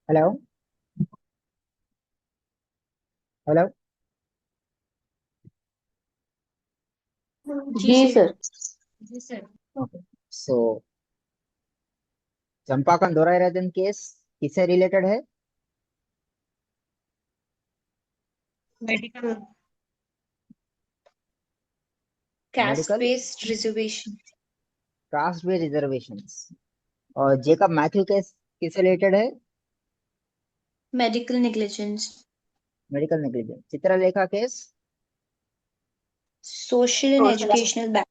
Hello. Hello. जी जी sir. Sir. Okay. So Champakam Dorairajan case किससे रिलेटेड है? Medical caste medical based reservation. Caste based reservations. और Jacob Mathew case किससे रिलेटेड है? Medical negligence. Medical negligence. Chitralekha case social and educational back.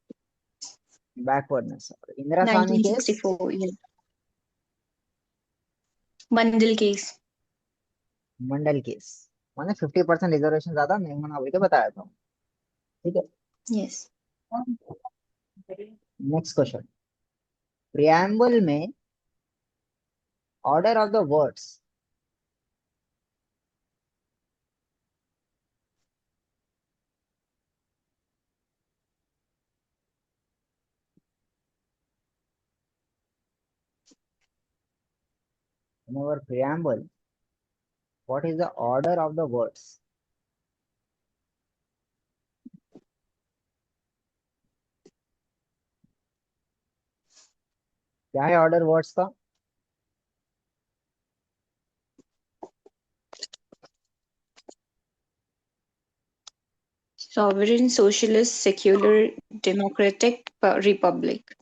Backwardness. Indira Sawhney case 1964 bundle case. Mandal case. मैंने 50% reservation ज्यादा नहीं होना बोल के बताया था। ठीक है। यस। Next question. प्रियम्बल में order of the words in our preamble, what is the order of the words? क्या है ऑर्डर वर्ड्स का? Sovereign socialist secular democratic Republic.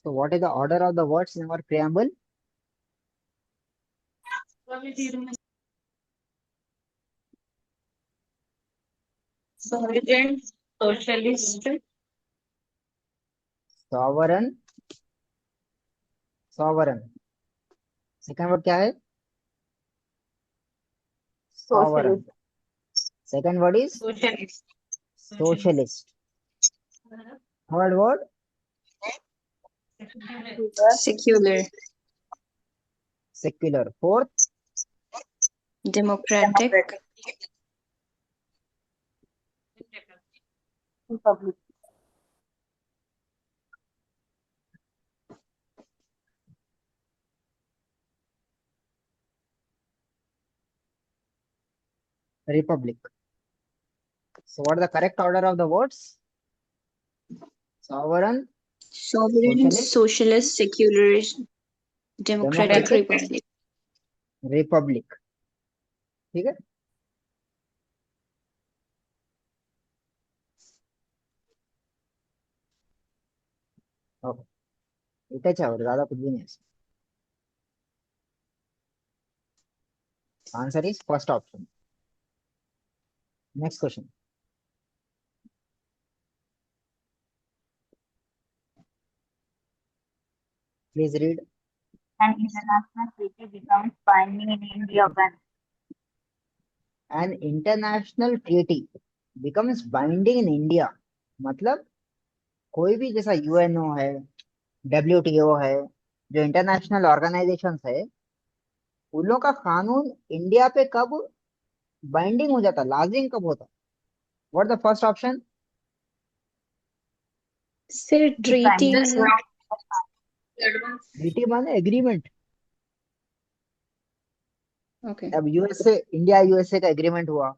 So what is the order of the words in our preamble? सॉलिडेंट socialist sovereign. Sovereign. Second word क्या है? Sovereign. Socialist second word is socialist socialist. Third word secular secular. Fourth democratic republic. Republic. So what is the correct order of the words? Sovereign, sovereign socialist, socialist secular democratic democratic, Republic. republic। ठीक है। Okay. इतना चाहिए और ज्यादा कुछ भी नहीं है। Answer is first option. Next question. Please read. An international treaty becomes binding in India when an international treaty becomes binding in India. मतलब कोई भी जैसा यूएनओ है, डब्ल्यूटीओ है, जो इंटरनेशनल ऑर्गेनाइजेशंस है, उन लोगों का कानून इंडिया पे कब बाइंडिंग हो जाता, लाजिम कब होता? What the first option? फिर the prime treaty. minister treaty माने एग्रीमेंट। ओके। अब यूएसए, इंडिया यूएसए का एग्रीमेंट हुआ,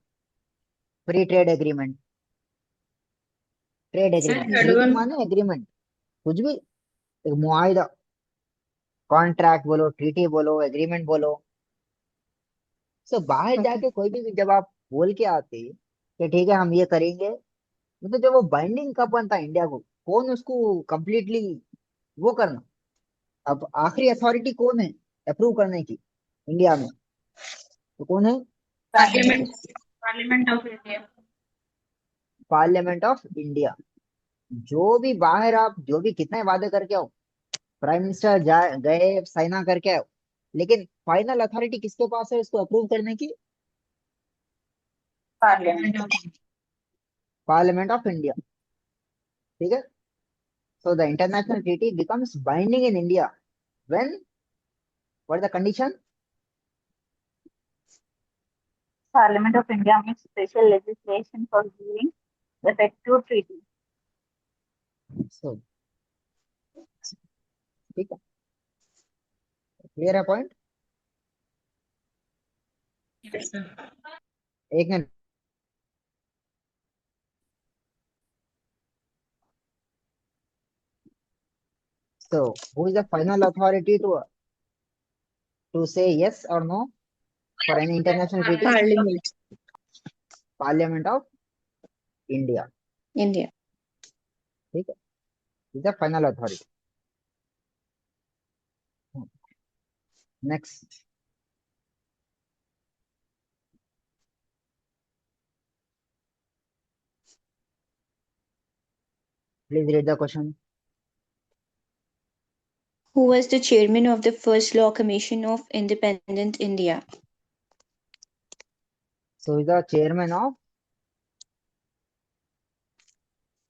free trade agreement. Trade agreement, treaty माने एग्रीमेंट। कुछ भी, एक मुआहिदा, कॉन्ट्रैक्ट बोलो, ट्रीटी बोलो, एग्रीमेंट बोलो। सो बाहर ओके। जाके कोई भी जब आप बोल के आते कि ठीक है हम ये करेंगे, मतलब जब वो बाइंडिंग कब बनता है इंडिया को, कौन उसको कंप्लीटली वो करना? अब आखिरी अथॉरिटी कौन है अप्रूव करने की इंडिया में? तो कौन है? parliament parliament of India. Parliament of India. जो भी बाहर आप जो भी कितने वादे करके आओ, प्राइम मिनिस्टर जाए गए साइना करके आओ, लेकिन फाइनल अथॉरिटी किसके पास है इसको अप्रूव करने की? Parliament. Parliament of India. ठीक है. So the international treaty becomes binding in India when, what is the condition? Parliament of India makes special legislation for giving effect to treaty. So ठीक है, clear है point. Yes, sir. एक minute. So who is the final authority to say yes or no for any international treaty? Parliament, Parliament of India. India. ठीक है, is the final authority. Next. Please read the question. Who was the chairman of the first Law Commission of Independent India? So is the chairman of,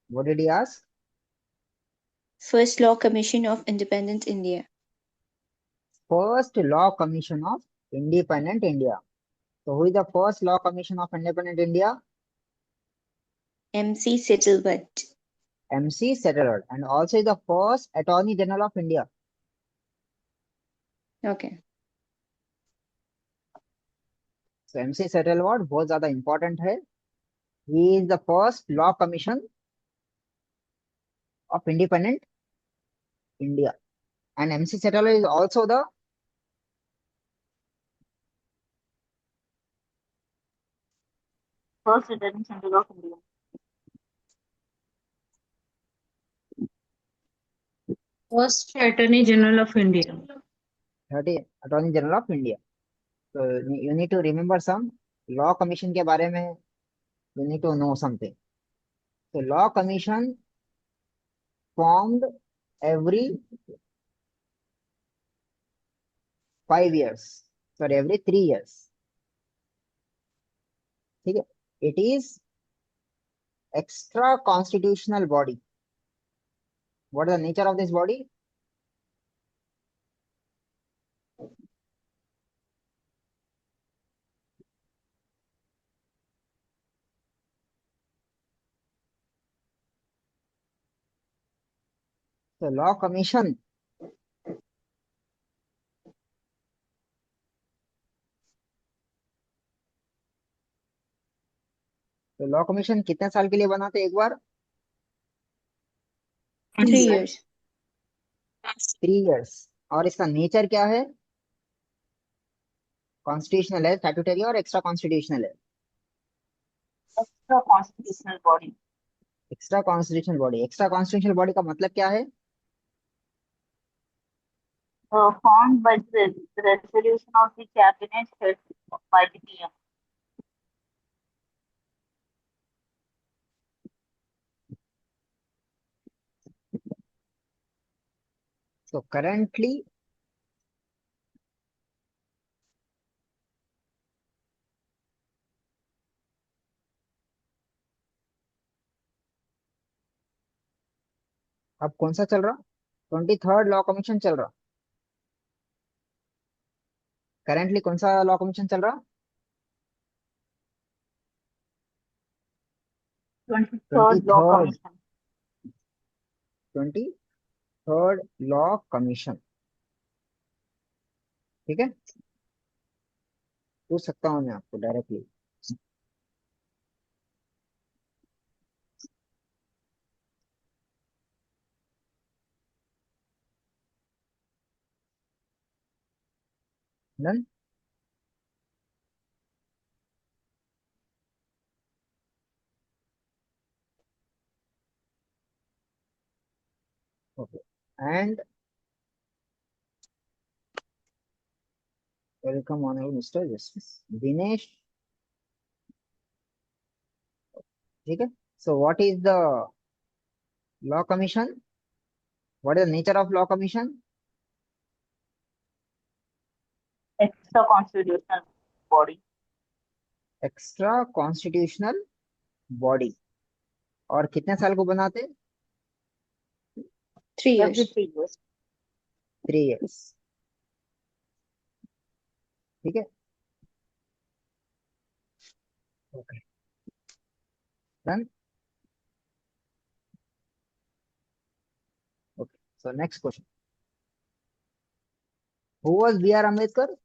what did he ask? First Law Commission of Independent India. First Law Commission of Independent India. So who is the first Law Commission of Independent India? MC Settlebutt. MC Settled, and also is the first Attorney General of India. Okay. So MC Settled बहुत ज्यादा important है. He is the first Law Commission of Independent India, and MC Settled is also the First Attorney General of India. First Attorney General of India. Attorney General of India. So you need to remember some Law Commission के बारे में. You need to know something. So Law Commission formed every 5 years. Sorry, every 3 years. ठीक है. It is extra constitutional body. What is the nature of this body? So Law Commission कितने साल के लिए बनाते एक बार? 3 years. 3 years. और इसका नेचर क्या है? कॉन्स्टिट्यूशनल है, स्टैट्यूटरी और एक्स्ट्रा कॉन्स्टिट्यूशनल है. Extra constitutional body. Extra constitutional body. Extra constitutional body का मतलब क्या है? Formed by the resolution of the cabinet head by the PM. So currently अब कौन सा चल रहा? 23rd लॉ कमीशन चल रहा. करेंटली कौन सा लॉ कमीशन चल रहा? 23rd Law 23rd. Commission. 23rd law commission. ठीक है, पूछ सकता हूँ मैं आपको directly. Done. Okay. And welcome honourable mister justice Dinesh. ठीक है. So what is the law commission? What is the nature of law commission? Extra constitutional body. Extra constitutional body. और कितने साल को बनाते? 3 every years. 3 years. 3 years. ठीक है, okay, done. Okay, so next question. Who was B R Ambedkar?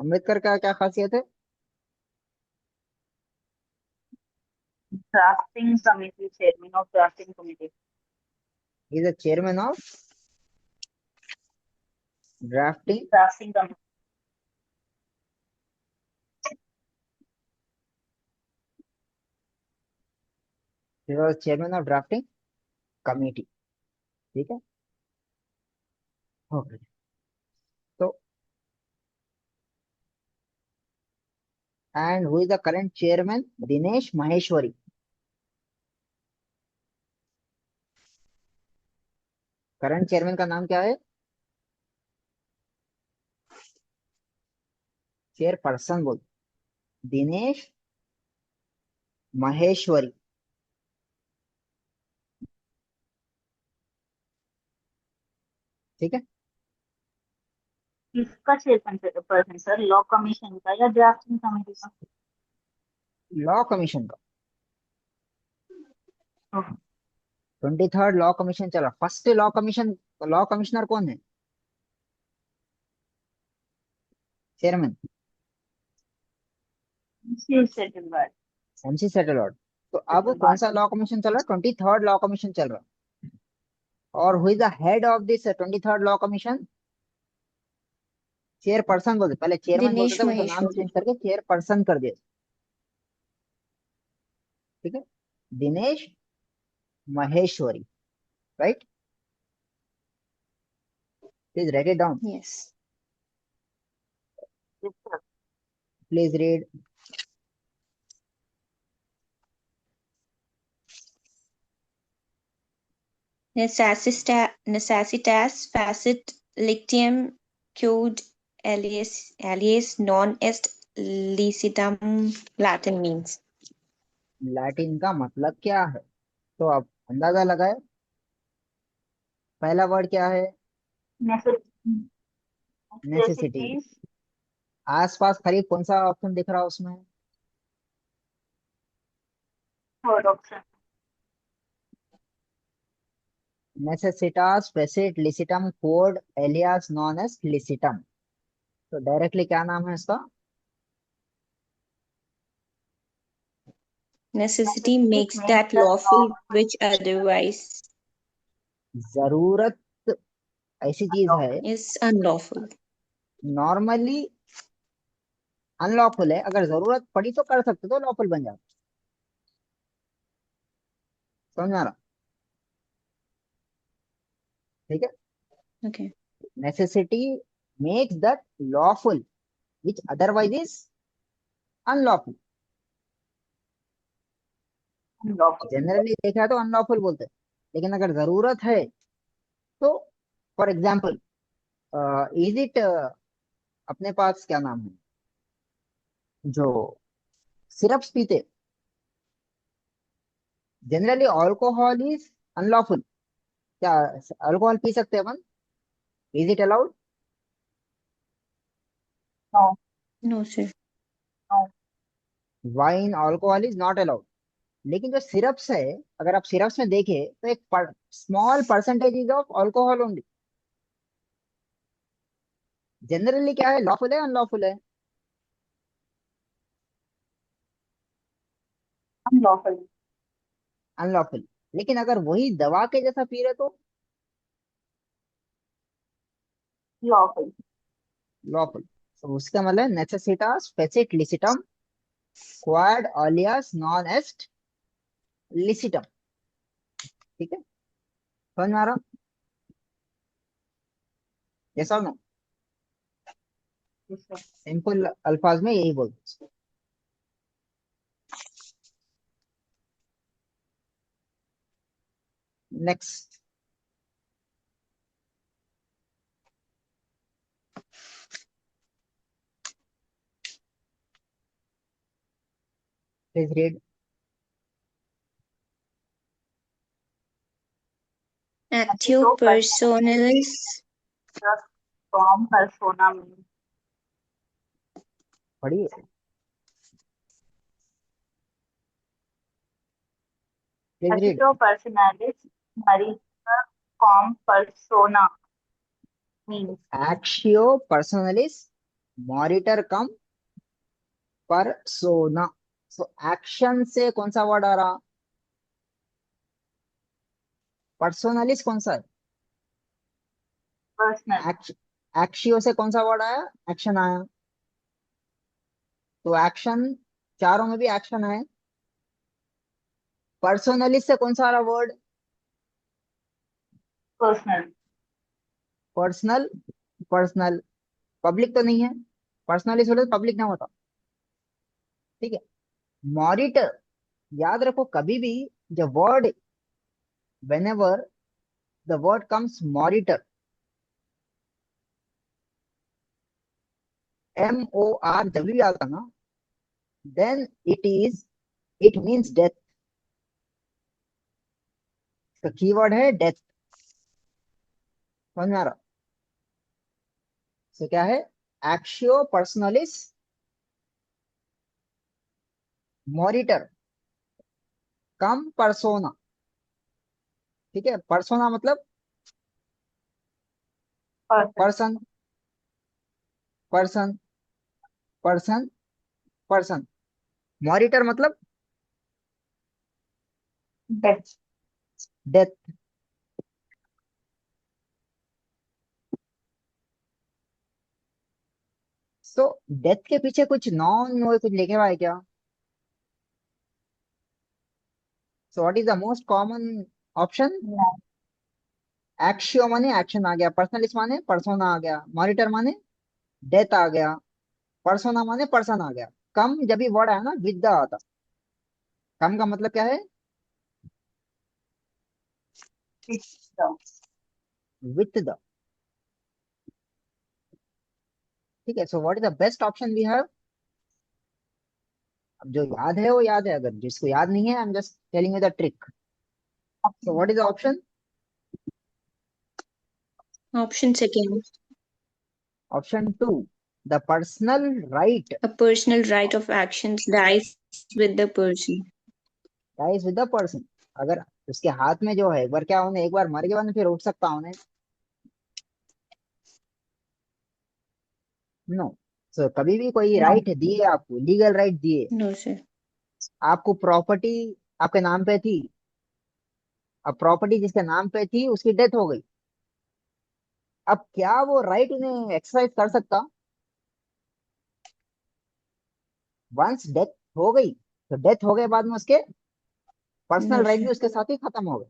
Ambedkar का क्या खासियत है? Drafting committee, chairman of drafting committee. He is the chairman of drafting. Drafting committee. He was chairman of drafting committee. ठीक है, okay. तो and who is the current chairman? Dinesh Maheshwari. Current chairman का नाम क्या है? चेयरपर्सन बोल, दिनेश माहेश्वरी. ठीक है, किसका चेयरपर्सन सर? लॉ कमीशन का या ड्राफ्टिंग कमेटी का? लॉ कमीशन का. ओके. 23rd लॉ कमीशन चला. First law commission, law commissioner कौन है? Chairman MC Setalvad. तो अब कौन सा लॉ कमीशन चल रहा है? 23rd लॉ कमीशन चल रहा है. और who is the head of this 23rd law commission? Chairperson बोलते, पहले चेयरमैन बोलते Dinesh थे, उसका नाम Maheshwari. चेंज करके चेयरपर्सन कर दिया. ठीक है, Dinesh Maheshwari, right. Please right it down. Yes. Please read. Necessitas facit lictium quod alias non est licitam Latin means. Latin का मतलब क्या है? तो आप अंदाजा लगाए. पहला वर्ड क्या है? नेसेसिटी. नेसेसिटीज. आसपास करीब कौन सा ऑप्शन दिख रहा है उसमें? Third option. नेसेसिटास फेसिट लिसिटम कोड एलियास नॉन एस लिसिटम. तो डायरेक्टली क्या नाम है इसका? Necessity Necessity makes makes that the lawful law which otherwise जरूरत ऐसी चीज है, is unlawful. नॉर्मली अनलॉफुल है, अगर जरूरत पड़ी तो कर सकते, तो लॉफुल बन जाता. समझ आ रहा? ठीक है, Okay. Necessity makes that lawful which otherwise is unlawful. unlawful. Generally देखा है तो अनलॉफुल बोलते हैं, लेकिन अगर जरूरत है तो, फॉर एग्जाम्पल, इज इट, अपने पास क्या नाम है जो सिरप्स पीते, जनरली अल्कोहल इज अनलॉफुल. क्या अल्कोहल पी सकते हैं अपन? Is it allowed? No, No, sir. no. Wine alcohol is not allowed. लेकिन जो सिरप्स है, अगर आप सिरप्स में देखें तो एक small percentage is of alcohol only. Generally क्या है, लॉफुल है अनलॉफुल है? Unlawful. अनलॉफुल. लेकिन अगर वही दवा के जैसा पी रहे तो Lawful. लॉफुल. तो उसका मतलब नेसेसिटास फेसिट लिसिटम क्वाड alias नॉन एस्ट लिसिटम. ठीक है, समझ में आ रहा? यस और नो? Yes, sir. सिंपल अल्फाज में यही बोलते. Next. Please read. Actio personalis. From persona means पढ़िए। Please read. Actio personalis maritor com persona means Actio personalis moritor cum persona. So action से कौन सा वर्ड आ रहा? पर्सोनालिस कौन सा है? personal एक्शियो से कौन सा वर्ड आया? एक्शन आया। तो एक्शन, चारों में भी एक्शन है। पर्सोनालिस से कौन सा आ रहा word? personal personal. Personnel public तो नहीं है, पर्सनलिस बोले तो पब्लिक ना होता। ठीक है। मॉनिटर, याद रखो कभी भी जब word, whenever the word comes monitor, MOR जब भी आता ना, then it means death। इसका कीवर्ड है डेथ। समझ में आ रहा? तो क्या है? एक्शियो पर्सनलिस मॉनिटर कम परसोना। ठीक है। परसोना मतलब person person, person, person, person. Monitor मतलब death डेथ। सो डेथ के पीछे कुछ नॉन वो कुछ लिखे हुआ है क्या? सो what is the most common option? no एक्शियो माने एक्शन आ गया, पर्सनलिस्ट माने पर्सोना आ गया, मॉनिटर माने डेथ आ गया, पर्सोना माने पर्सन आ गया। कम जब भी वर्ड आया ना विद द आता। कम का मतलब क्या है? system with the. ठीक है। So what is the best option we have? अब जो याद है वो याद है, अगर जिसको याद नहीं है, I am just telling you the trick. So what is the option? Option second. Option two, the personal right A personal right of actions dies with the person. Lies with the person. अगर उसके हाथ में जो है, एक बार क्या होने, एक बार मर गया ना फिर उठ सकता होने? नो। सो कभी भी कोई no राइट दिए आपको, लीगल राइट दिए No, sir. आपको, प्रॉपर्टी आपके नाम पे थी, अब प्रॉपर्टी जिसके नाम पे थी उसकी डेथ हो गई, अब क्या वो राइट उन्हें एक्सरसाइज कर सकता? वंस डेथ हो गई तो डेथ हो गए, बाद में उसके पर्सनल No, राइट भी sir. उसके साथ ही खत्म हो गए।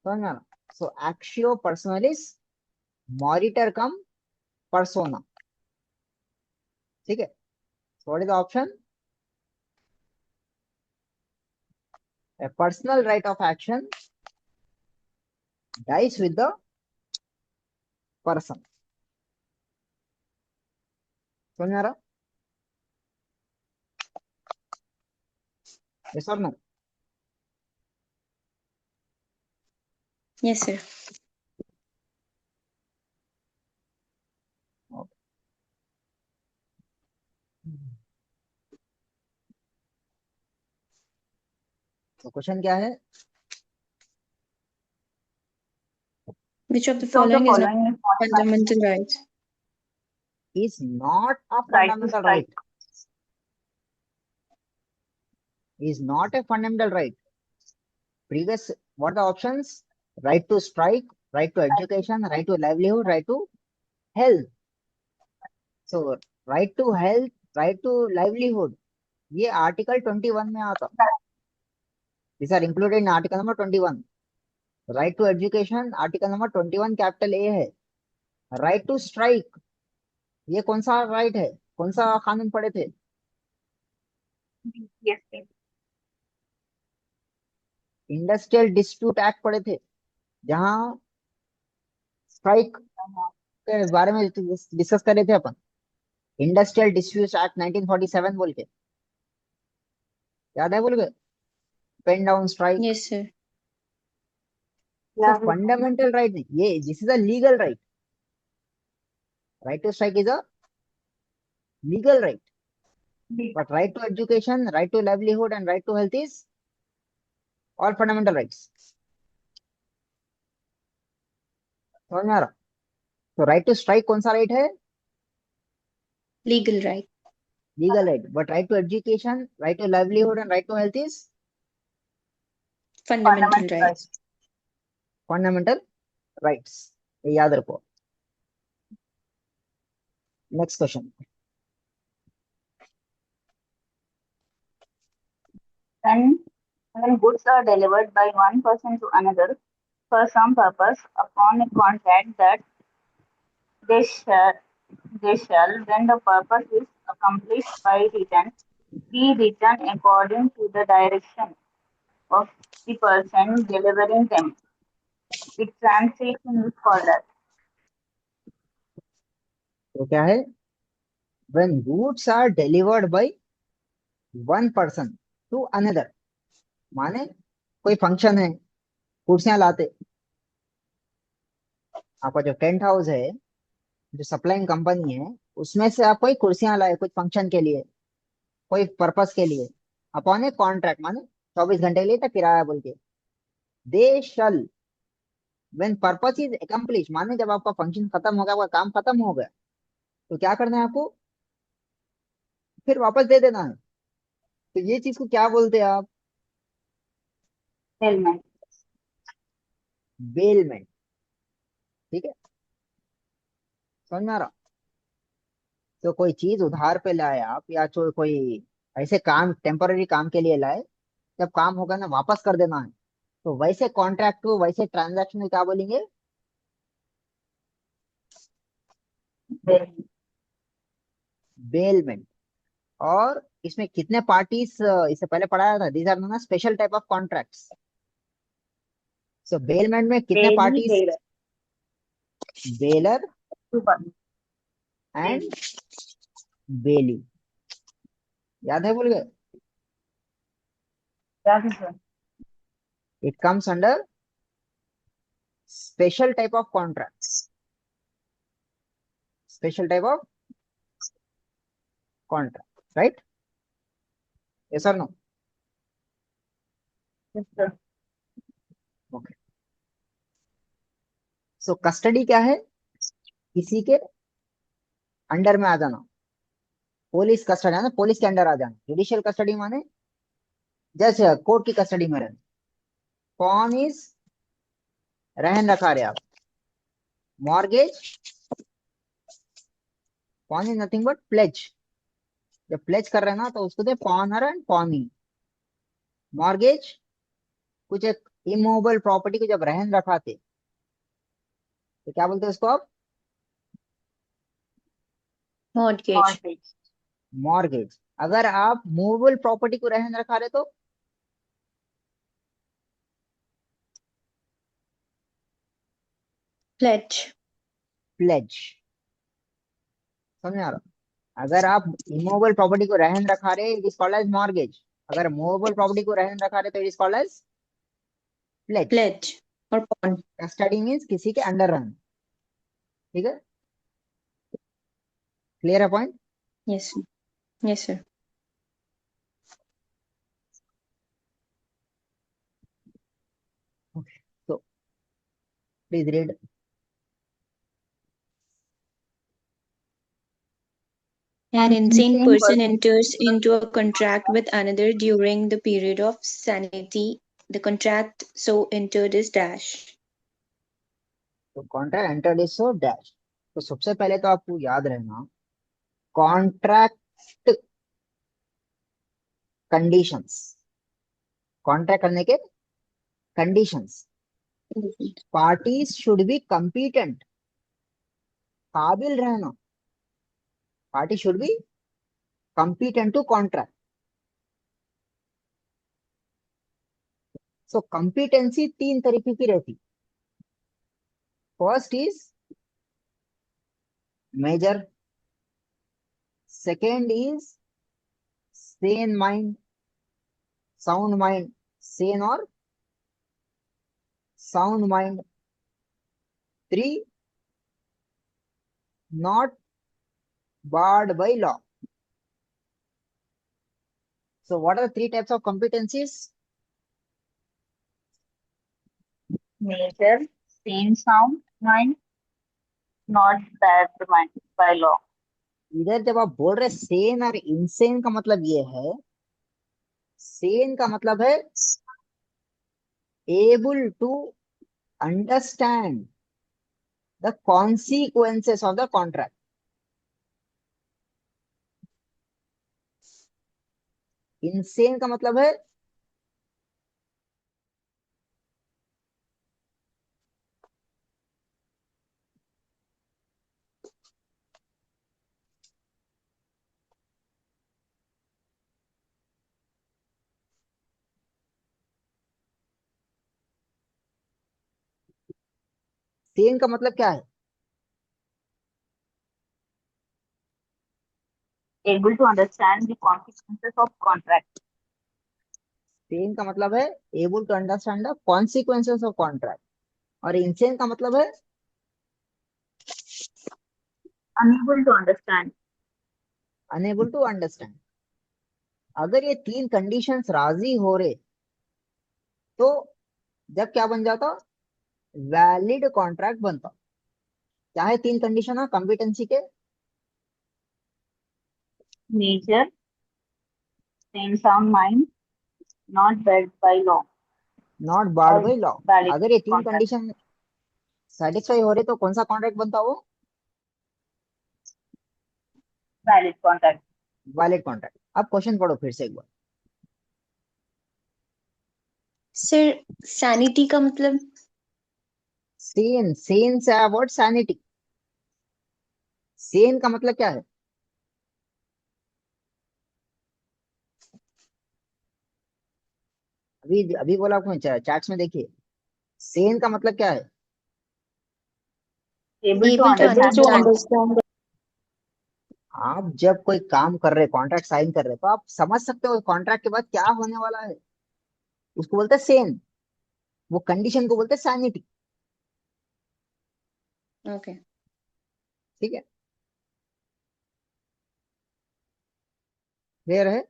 समझ में आ रहा? सो एक्शियो पर्सनलिस मॉरिटर कम परसोना। ठीक है। What is the option? A personal right of action dies with the person। समझ में आ रहा? यस और नो? Yes, sir. तो क्वेश्चन क्या है? Which of the so the following is not following is not fundamental rights? Is not a right to fundamental right। strike Is not a fundamental right। Previous, what are the options? Right to strike, right to education, right to livelihood, right to health। So right to health, right to livelihood, ये article 21 में आता। These are included in article number 21। Right to education article number 21 capital A है। Right to strike, ये कौन सा right है? कौन सा कानून पढ़े थे? yes yes industrial dispute act पढ़े थे, जहां स्ट्राइक के बारे में डिस्कस करे थे अपन। इंडस्ट्रियल डिस्प्यूट एक्ट 1947 बोल के, याद है? बोल के pen down strike. Yes, sir. Yeah, fundamental right नहीं, ये this is a legal right. Right to strike is a legal right, but right to education, right to livelihood and right to health is all fundamental rights. समझ में आ रहा? तो right to strike कौन सा right है? Legal right. Legal right. But right to education, right to livelihood and right to health is Fundamental fundamental rights. Fundamental rights. ये याद रखो. Next question. when when goods are delivered by one person to another for some purpose upon a contract that they shall they shall when the purpose is accomplished by return be written according to the direction of the person delivering them. The transaction is called as तो क्या है? when goods are delivered by one person to another, माने कोई function है, कुर्सियां लाते. आपका जो tent house है, जो सप्लाइंग कंपनी है, उसमें से आप कोई कुर्सियां लाए कुछ फंक्शन के लिए, कोई पर्पस के लिए, अपॉन ए कॉन्ट्रैक्ट, माने 24 घंटे के लिए था किराया बोल के. दे शल व्हेन पर्पस इज अकम्प्लिश, माने जब आपका फंक्शन खत्म हो गया, आपका काम खत्म हो गया, तो क्या करना है आपको? फिर वापस दे देना है. तो ये चीज को क्या बोलते हैं आप? settlement. बेलमेंट. ठीक है, समझ में आ रहा? तो कोई चीज उधार पे लाए आप, या कोई ऐसे काम टेम्पररी काम के लिए लाए, जब काम होगा ना वापस कर देना है. तो वैसे कॉन्ट्रैक्ट को, वैसे ट्रांजैक्शन को क्या बोलेंगे? Then bailment. और इसमें कितने पार्टीज, इससे पहले पढ़ाया था, these are known special type of contracts. So bailment में कितने daily parties? bearer. Bailor Two parties. And bailee. याद है? भूल गए? That is one. It comes under special type of contracts. Special type of contract, right? Yes और no? Yes, sir. Okay. So custody क्या है? किसी के अंडर में आ जाना. पुलिस कस्टडी है ना, पुलिस के अंडर आ जाना. जुडिशियल कस्टडी माने जैसे कोर्ट की कस्टडी में रहना. कौन इज रहन रखा रहे आप? मॉर्गेज. कौन इज नथिंग बट प्लेज. जब प्लेज कर रहे हैं ना, तो उसको दे पॉनर एंड पॉनी. मॉर्गेज कुछ एक इमूवेबल प्रॉपर्टी को जब रहन रखाते, तो क्या बोलते हैं उसको आप? Mortgage. Mortgage. मॉर्गेज. अगर आप मूवेबल प्रॉपर्टी को रहन रखा रहे तो Pledge. प्लेज. समझ में आ रहा? अगर आप इमूवेबल प्रॉपर्टी को रहन रखा रहे, it is called as mortgage. अगर मूवेबल प्रॉपर्टी को रहन रखा रहे, तो it is called as pledge. Pledge. Or bond. Custody means किसी के अंडर रहना. ठीक है, क्लियर है point? Yes, sir. Yes, sir. तो please read. An insane Insane person person. enters into a contract with another during the period of sanity. The contract so entered is dash. तो contract entered is so dash. तो सबसे पहले तो आपको याद रहना, contract conditions. Contract करने के conditions. Parties should be competent. काबिल रहना. Party should be competent to contract. So competency तीन तरीके की रहती. First is major. Second is sane mind, sound mind. Sane और sound mind. 3, not barred by law. So what are the three types of competencies? Nature, sane sound mind, not bad mind by law. इधर जब आप बोल रहे सेन और insane का मतलब ये है, सेन का मतलब है able to understand the consequences of the contract. Insane का मतलब है सेन का मतलब क्या है? Able to understand the consequences of contract. Sen का मतलब है able to understand the consequences of contract. और इनसेन का मतलब है Unable to understand. unable to understand. अगर ये तीन कंडीशंस राजी हो रहे तो जब क्या बन जाता? वैलिड कॉन्ट्रैक्ट बनता। क्या है तीन कंडीशन है कॉम्पिटेंसी के? Nature, sane sound mind, not bad by law. Not barred और बाय लॉ। valid अगर ये तीन contract. कंडीशन सेटिस्फाई हो रहे तो कौन सा कॉन्ट्रैक्ट बनता? वो Valid contract. Valid contract. अब क्वेश्चन पढ़ो फिर से एक बार। सर सैनिटी का मतलब? सेन, सेन से आया वर्ड सैनिटी। सेन का मतलब क्या है? अभी अभी बोला आपको, चैट्स में देखिए। सेन का मतलब क्या है? Able to able to understand the understand. consequences. आप जब कोई काम कर रहे, कॉन्ट्रैक्ट साइन कर रहे, तो आप समझ सकते हो कॉन्ट्रैक्ट के बाद क्या होने वाला है। उसको बोलते हैं सेन। वो कंडीशन को बोलते हैं सैनिटी। ओके। ठीक है, क्लियर है?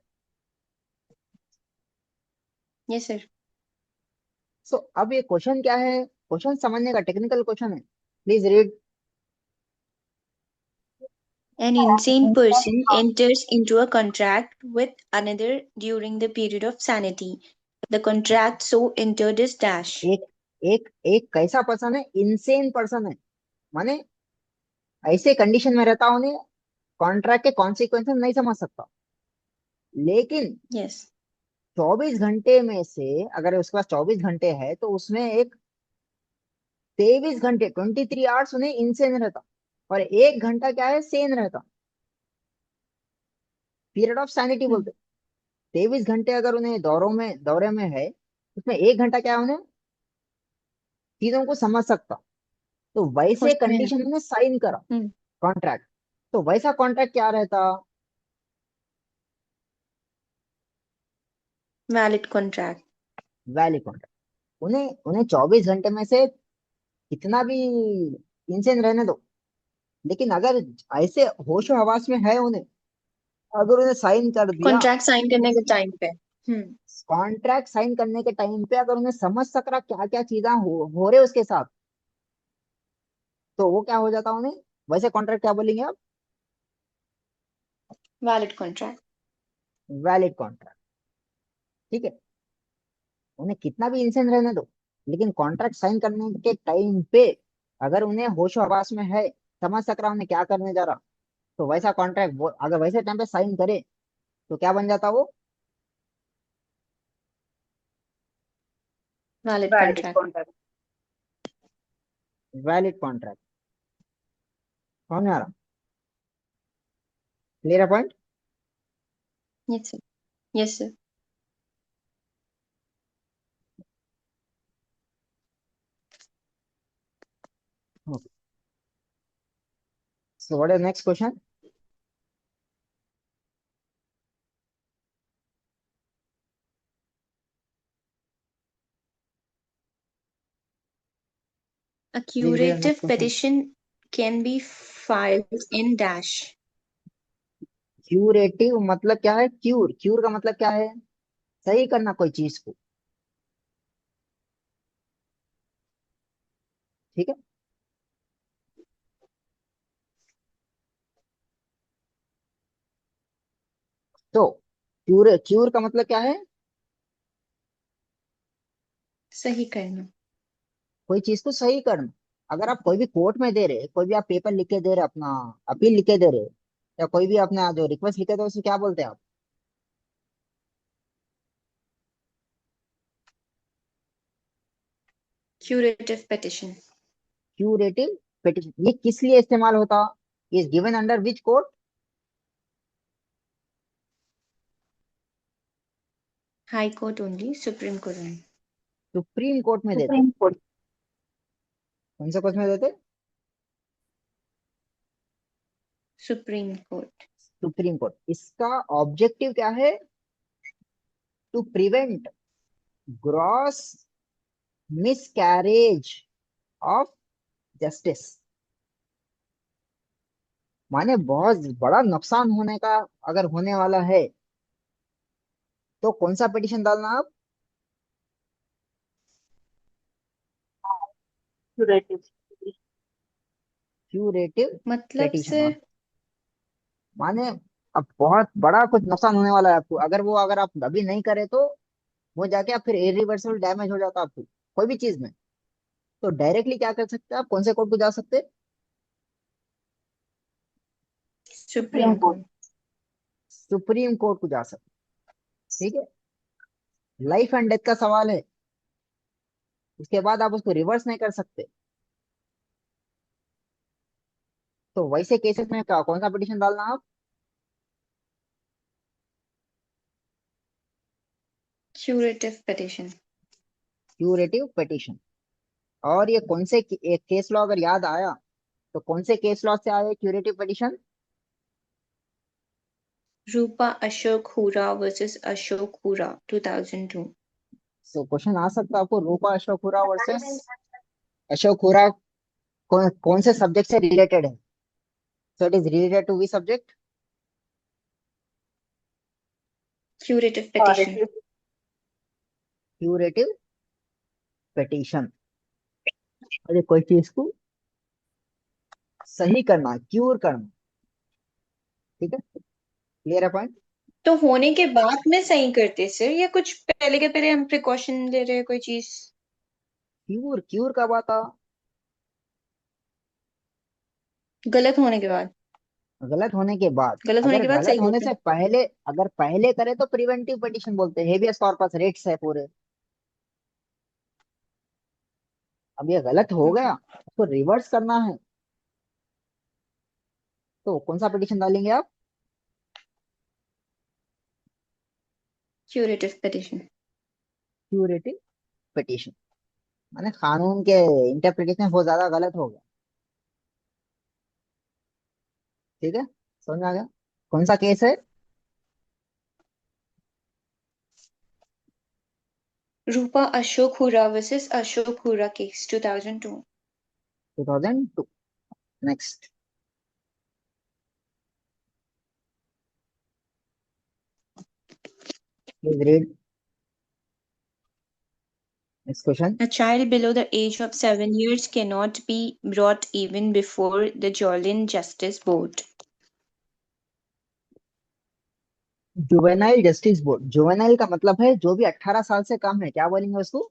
Yes sir. सो अब ये क्वेश्चन क्या है? क्वेश्चन समझने का टेक्निकल क्वेश्चन है। Please read. An insane person enters into a contract with another during the period of sanity. The contract so entered is dash. एक एक एक कैसा पर्सन है? इनसेन पर्सन है। माने ऐसे कंडीशन में रहता, उन्हें कॉन्ट्रैक्ट के कॉन्सिक्वेंसेस नहीं समझ सकता। लेकिन Yes. 24 घंटे में से अगर उसके पास 24 घंटे है तो उसमें एक 23 घंटे 23 आवर्स उन्हें इनसेन रहता, और 1 घंटा क्या है? सेन रहता। Period of sanity Hmm. बोलते। 23 घंटे अगर उन्हें दौरे में है, उसमें 1 घंटा क्या है? उन्हें चीजों को समझ सकता। तो वैसे होश में है। कंडीशन में साइन करा Hmm. कॉन्ट्रैक्ट। तो वैसा कॉन्ट्रैक्ट क्या रहता? Valid contract. Valid contract. उन्हें उन्हें 24 घंटे में से कितना भी इंसेन रहने दो, लेकिन अगर ऐसे होशो हवास में है उन्हें, अगर उन्हें साइन कर दिया, Contract sign करने के टाइम पे। Hmm. कॉन्ट्रैक्ट साइन करने के टाइम पे अगर उन्हें समझ सक रहा क्या क्या चीजें हो रहे उसके साथ, तो वो क्या हो जाता उन्हें? वैसे कॉन्ट्रैक्ट क्या बोलेंगे आप? Valid contract. Valid contract. ठीक है, उन्हें कितना भी इंसेंस रहने दो, लेकिन कॉन्ट्रैक्ट साइन करने के टाइम पे अगर उन्हें होशो हवास में है, समझ सक रहा उन्हें क्या करने जा रहा, तो वैसा कॉन्ट्रैक्ट वो अगर वैसे टाइम पे साइन करे तो क्या बन जाता वो? Valid Valid contract. contract. Valid contract. समझ में आ रहा? क्लियर है point? Yes sir. Yes sir. So what is next question? A please read next curative question. petition can be filed in dash. Curative मतलब क्या है? क्यूर, क्यूर का मतलब क्या है? सही करना कोई चीज को। ठीक है। तो क्यूर, क्यूर का मतलब क्या है? सही करना। कोई चीज को सही करना। अगर आप कोई भी कोर्ट में दे रहे, कोई भी आप पेपर लिख के दे रहे, अपना अपील लिख के दे रहे, या कोई भी अपना जो रिक्वेस्ट लिखे थे, उसे क्या बोलते हैं आप? Curative petition. Curative petition. ये किस लिए इस्तेमाल होता? Is given under which court? High Court only, Supreme Court only. Supreme court में देते। Supreme Court. कौन से कोर्ट में देते? Supreme Court. Supreme Court. इसका ऑब्जेक्टिव क्या है? To prevent gross miscarriage of justice. माने बहुत बड़ा नुकसान होने का अगर होने वाला है, तो कौन सा पिटिशन डालना आप? Curative. क्यूरेटिव मतलब पिटिशन। और सर माने अब बहुत बड़ा कुछ नुकसान होने वाला है आपको, अगर आप अभी नहीं करे तो वो जाके आप फिर इरिवर्सिबल डैमेज हो जाता आपको कोई भी चीज में। तो डायरेक्टली क्या कर सकते हैं आप? कौन से कोर्ट को जा सकते हैं? Supreme supreme Court. Court. Supreme court को जा सकते हैं। ठीक है। लाइफ एंड डेथ का सवाल है, उसके बाद आप उसको रिवर्स नहीं कर सकते। तो वैसे केसेस में कौन सा पिटिशन डालना आप? Curative petition. Curative petition. और ये कौन से एक केस लॉ अगर याद आया, तो कौन से केस लॉ से आया क्यूरेटिव पिटिशन? रूपा अशोक हुरा वर्सेस अशोक हुरा 2002। सो क्वेश्चन आ सकता है आपको, रूपा अशोक हुरा वर्सेस अशोक हुरा कौन से सब्जेक्ट से रिलेटेड है? So it is related to we subject. Curative petition. Curative. Curative petition. अरे कोई चीज को सही करना, क्यूर करना। ठीक है। क्लियर है पॉइंट? तो होने के बाद में सही करते सर, या कुछ पहले के पहले हम प्रिकॉशन ले रहे हैं कोई चीज? क्यूर, क्यूर कब आता? गलत होने के बाद। गलत होने के बाद। गलत होने अगर के बाद गलत सही होने होते से हैं। पहले, अगर पहले करे तो प्रिवेंटिव पिटिशन बोलते हैं, हेबियस कॉर्पस रेट्स है पूरे। अब ये गलत हो गया, उसको रिवर्स करना है, तो कौन सा पिटिशन डालेंगे आप? Curative petition. Curative petition. माने कानून के इंटरप्रिटेशन बहुत ज्यादा गलत हो गया। ठीक है। समझ में आ गया? कौन सा केस है? रूपा अशोक हुरा versus Ashok Hurra case 2002। 2002। Next. Please read next question. A child below the age of 7 years cannot be brought even before the Juvenile Justice Board. Juvenile justice board. Juvenile का मतलब है जो भी 18 साल से कम है, क्या बोलेंगे उसको?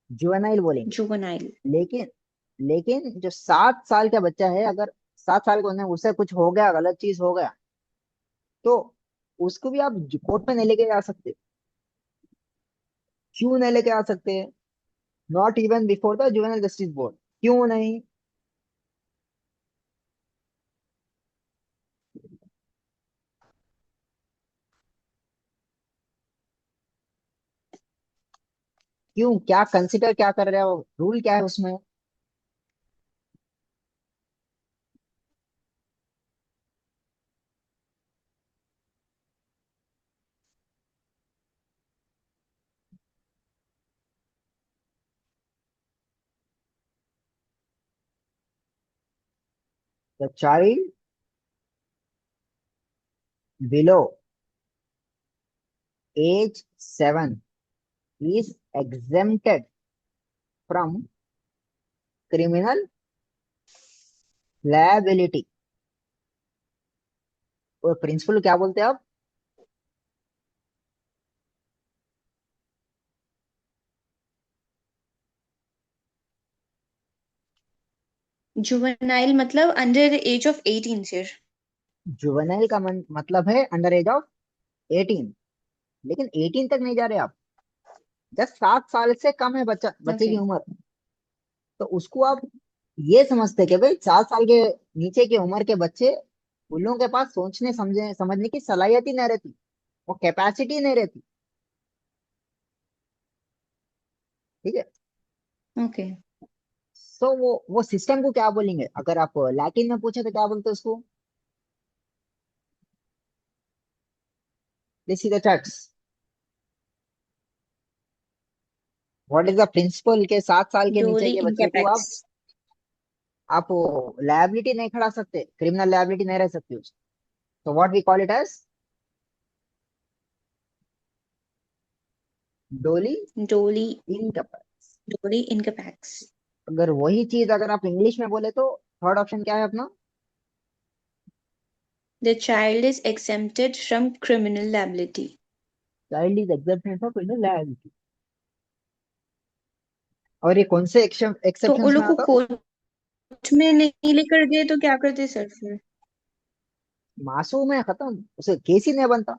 जुवेनाइल बोलेंगे। Juvenile. लेकिन लेकिन जो 7 साल का बच्चा है, अगर 7 साल के होने उसे कुछ हो गया, गलत चीज हो गया, तो उसको भी आप कोर्ट में नहीं लेके जा सकते। क्यों नहीं लेके आ सकते? Not even before the juvenile justice board. क्यों नहीं? क्यों? क्या कंसिडर क्या कर रहे हो? रूल क्या है उसमें? The child below age 7 is exempted from criminal liability। वो प्रिंसिपल क्या बोलते हैं आप? जुवेनाइल मतलब under age of 18 sir. Juvenile का मतलब है अंडर एज ऑफ 18, लेकिन 18 तक नहीं जा रहे आप। जस्ट 7 साल से कम है बच्चा, बच्चे ओके। की उम्र। तो उसको आप ये समझते कि भाई 7 साल के नीचे की उम्र के बच्चे, उन लोगों के पास सोचने समझने की सलाहियत ही नहीं रहती, वो कैपेसिटी नहीं रहती। ठीक है। ओके। सो वो सिस्टम को क्या बोलेंगे, अगर आप लैटिन में पूछे तो क्या बोलते हैं उसको? This is the text. What is the principle के 7 साल के नीचे डोली के बच्चे को इनकैपेक्स। आप लायबिलिटी नहीं खड़ा सकते, क्रिमिनल लायबिलिटी नहीं रह सकती उसकी। तो what we call it as doli doli. इनकैपेक्स। डोली इनकैपेक्स। अगर वही चीज अगर आप इंग्लिश में बोले तो थर्ड ऑप्शन क्या है अपना? The child is exempted from criminal liability. Child is accepted from criminal liability. और ये कौन से तो उन एक्सेप्शंस में लोग को आता? कोर्ट में नहीं लेकर गए तो क्या करते सर फिर? मासूम है, खत्म, उसे केस ही नहीं बनता।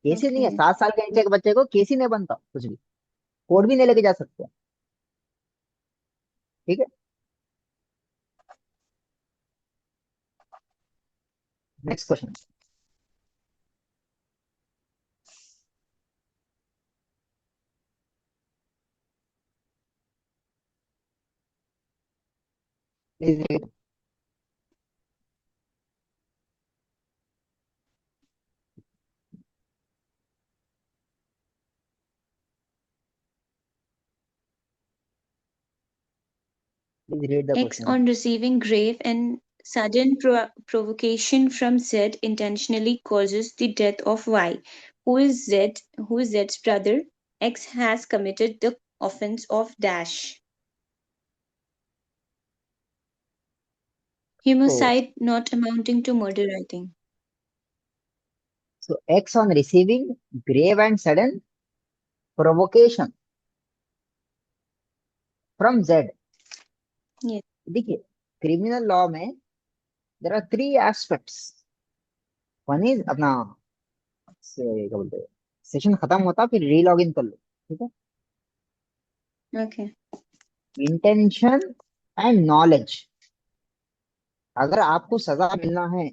केस ही नहीं ओके। है, 7 साल के नीचे के बच्चे को केस ही नहीं बनता कुछ भी, कोर्ट भी नहीं लेके जा सकते। ठीक है। Next question. Please read. Please read the X, question. on receiving grave and sudden provocation from Z, intentionally causes the death of Y. Who is Z? Who is Z's brother? X has committed the offense of dash. तो Homicide not amounting to murder, I think. so X on receiving grave and sudden provocation from Z। Yes. देखिए, criminal law में there are 3 aspects. One is अपना क्या बोलते हैं, session खत्म होता फिर री लॉग इन कर लो। ठीक है। Okay. Intention and knowledge. अगर आपको सजा मिलना है